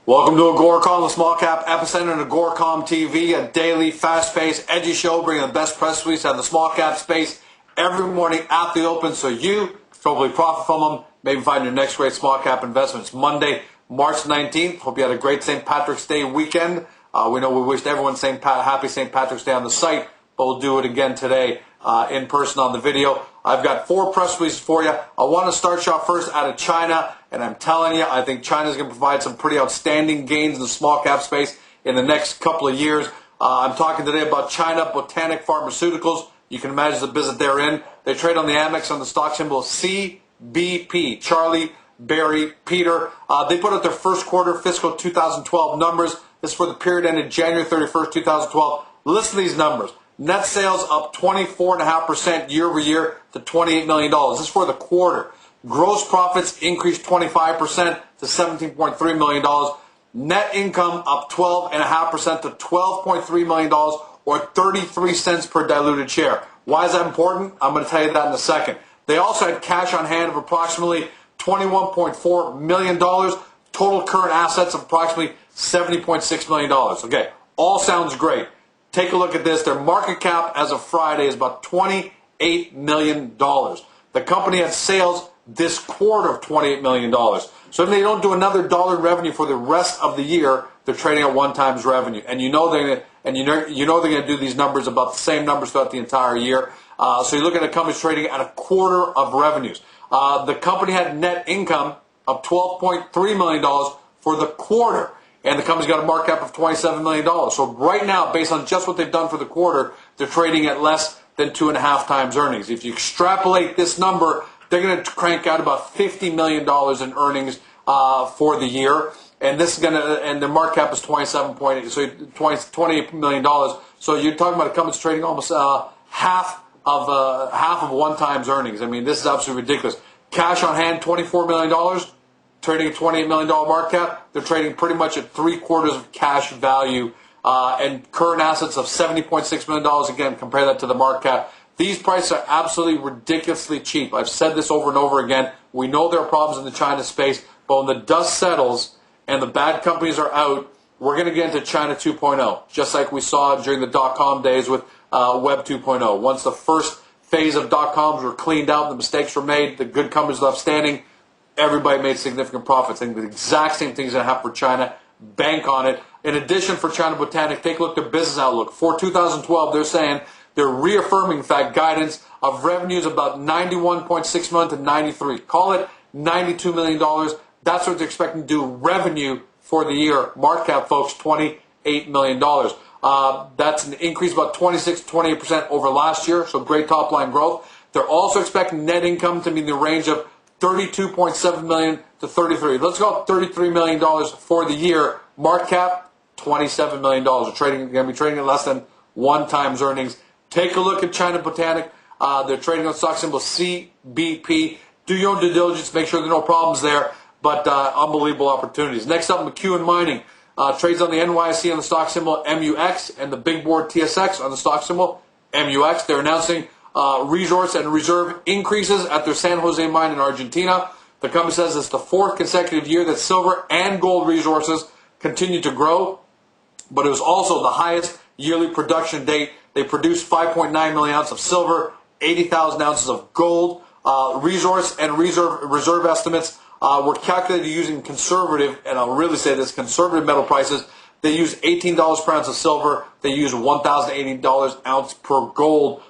Welcome to AGORACOM, the Small Cap Epicenter, and AGORACOM TV, a daily, fast-paced, edgy show bringing the best press release out of the small cap space every morning at the open, so you can hopefully profit from them, maybe find your next great small cap investment. It's Monday, March 19th. Hope you had a great St. Patrick's Day weekend. We know we wished everyone happy St. Patrick's Day on the site, but we'll do it again today in person on the video. I've got 4 press releases for you. I want to start shot first out of China, and I'm telling you, I think China's going to provide some pretty outstanding gains in the small cap space in the next couple of years. I'm talking today about China Botanic Pharmaceuticals. You can imagine the business they're in. They trade on the AMEX on the stock symbol CBP, Charlie, Barry, Peter. They put out their first quarter fiscal 2012 numbers. This is for the period ended January 31st, 2012. Listen to these numbers. Net sales up 24.5% year over year to $28 million. This is for the quarter. Gross profits increased 25% to $17.3 million. Net income up 12.5% to $12.3 million, or 33 cents per diluted share. Why is that important? I'm going to tell you that in a second. They also had cash on hand of approximately $21.4 million. Total current assets of approximately $70.6 million. Okay, all sounds great. Take a look at this. Their market cap as of Friday is about $28 million. The company had sales this quarter of $28 million. So if they don't do another dollar in revenue for the rest of the year, they're trading at 1 times revenue. And you know they're going to do these numbers, about the same numbers throughout the entire year. So you look at a company trading at a quarter of revenues. The company had net income of $12.3 million for the quarter. And the company's got a market cap of $27 million. So right now, based on just what they've done for the quarter, they're trading at less than 2.5 times earnings. If you extrapolate this number, they're going to crank out about $50 million in earnings for the year. And this is and the market cap is 27.8, so $28 million. So you're talking about a company that's trading almost half of 1 time's earnings. I mean, this is absolutely ridiculous. Cash on hand, $24 million. Trading a $28 million market cap. They're trading pretty much at 3/4 of cash value, and current assets of $70.6 million. Again, compare that to the market cap. These prices are absolutely ridiculously cheap. I've said this over and over again. We know there are problems in the China space, but when the dust settles and the bad companies are out, we're going to get into China 2.0, just like we saw during the dot-com days with Web 2.0. Once the first phase of dot-coms were cleaned out, the mistakes were made, the good companies left standing, everybody made significant profits. I think the exact same thing is going to happen for China. Bank on it. In addition, for China Botanic, take a look at their business outlook. For 2012, they're saying they're reaffirming, in fact, guidance of revenues about $91.6 million to $93. Call it $92 million. That's what they're expecting to do revenue for the year. Market cap, folks, $28 million. That's an increase of about 26 to 28% over last year, so great top-line growth. They're also expecting net income to be in the range of $32.7 million to $33. Let's go $33 million for the year. Market cap, $27 million. They're going to be trading at less than 1 time's earnings. Take a look at China Botanic. They're trading on stock symbol CBP. Do your own due diligence. Make sure there are no problems there. But unbelievable opportunities. Next up, McEwen Mining. Trades on the NYSE on the stock symbol MUX and the big board TSX on the stock symbol MUX. They're announcing resource and reserve increases at their San Jose mine in Argentina. The company says it's the 4th consecutive year that silver and gold resources continue to grow, but it was also the highest yearly production date. They produced 5.9 million ounces of silver, 80,000 ounces of gold. Resource and reserve estimates were calculated using conservative, and I'll really say this, conservative metal prices. They use $18 per ounce of silver. They use $1,080 ounce per gold.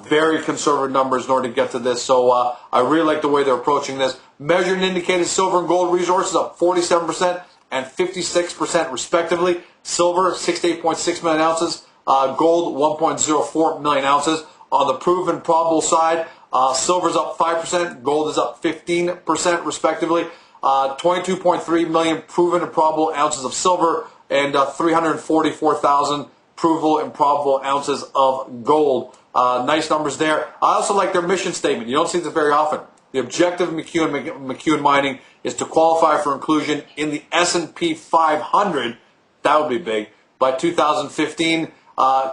Very conservative numbers in order to get to this. So I really like the way they're approaching this. Measured and indicated silver and gold resources up 47% and 56% respectively. Silver, 68.6 million ounces. Gold, 1.04 million ounces. On the proven probable side, silver's up 5%. Gold is up 15% respectively. 22.3 million proven and probable ounces of silver, and 344,000 provable and probable ounces of gold. Nice numbers there. I also like their mission statement. You don't see this very often. The objective of McEwen Mining is to qualify for inclusion in the S&P 500. That would be big. By 2015,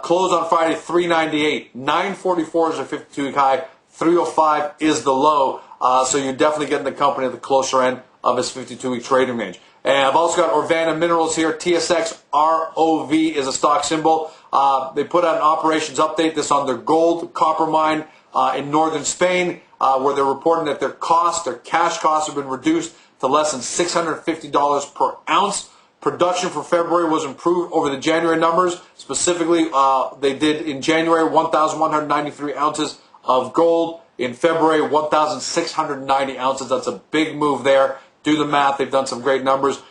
close on Friday, 398. 944 is a 52-week high. 305 is the low. So you're definitely getting the company at the closer end of its 52-week trading range. And I've also got Orvana Minerals here. TSX ROV is a stock symbol. They put out an operations update. This on their gold copper mine in northern Spain, where they're reporting that their cash costs have been reduced to less than $650 per ounce. Production for February was improved over the January numbers. Specifically, they did in January 1,193 ounces of gold. In February, 1,690 ounces. That's a big move there. Do the math. They've done some great numbers.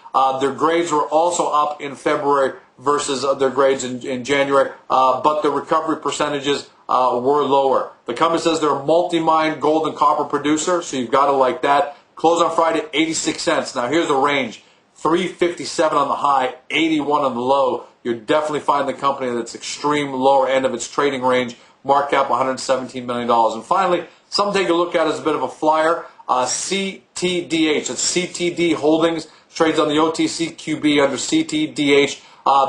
Their grades were also up in February versus their grades in January, but the recovery percentages were lower. The company says they're a multi-mine gold and copper producer, so you've got to like that. Close on Friday, 86 cents. Now, here's the range. 357 on the high, 81 on the low. You're definitely finding the company that's extreme lower end of its trading range. Market cap $117 million. And finally, something to take a look at as a bit of a flyer. CTDH, it's CTD Holdings, trades on the OTC QB under CTDH.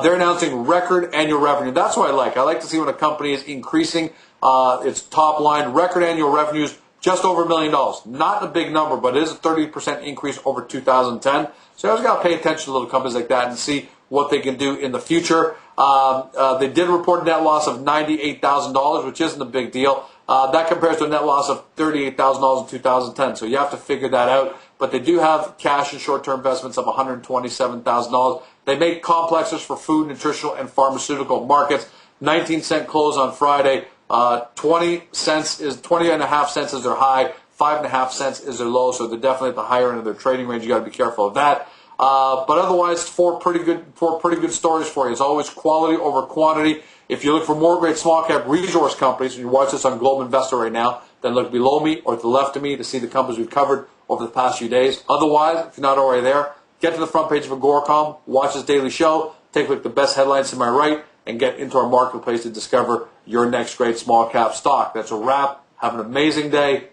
They're announcing record annual revenue. That's what I like. I like to see when a company is increasing its top line. Record annual revenues, just over $1 million. Not a big number, but it is a 30% increase over 2010. So you always got to pay attention to little companies like that and see what they can do in the future. They did report a net loss of $98,000, which isn't a big deal. That compares to a net loss of $38,000 in 2010. So you have to figure that out. But they do have cash and short-term investments of $127,000. They make complexes for food, nutritional, and pharmaceutical markets. 19-cent close on Friday. 20 and a half cents is their high. 5.5 cents is their low. So they're definitely at the higher end of their trading range. You got to be careful of that. But otherwise, four pretty good stories for you. It's always quality over quantity. If you look for more great small cap resource companies, and you watch this on Global Investor right now, then look below me or to the left of me to see the companies we've covered over the past few days. Otherwise, if you're not already there, get to the front page of AGORACOM, watch this daily show, take a look at the best headlines to my right, and get into our marketplace to discover your next great small cap stock. That's a wrap. Have an amazing day.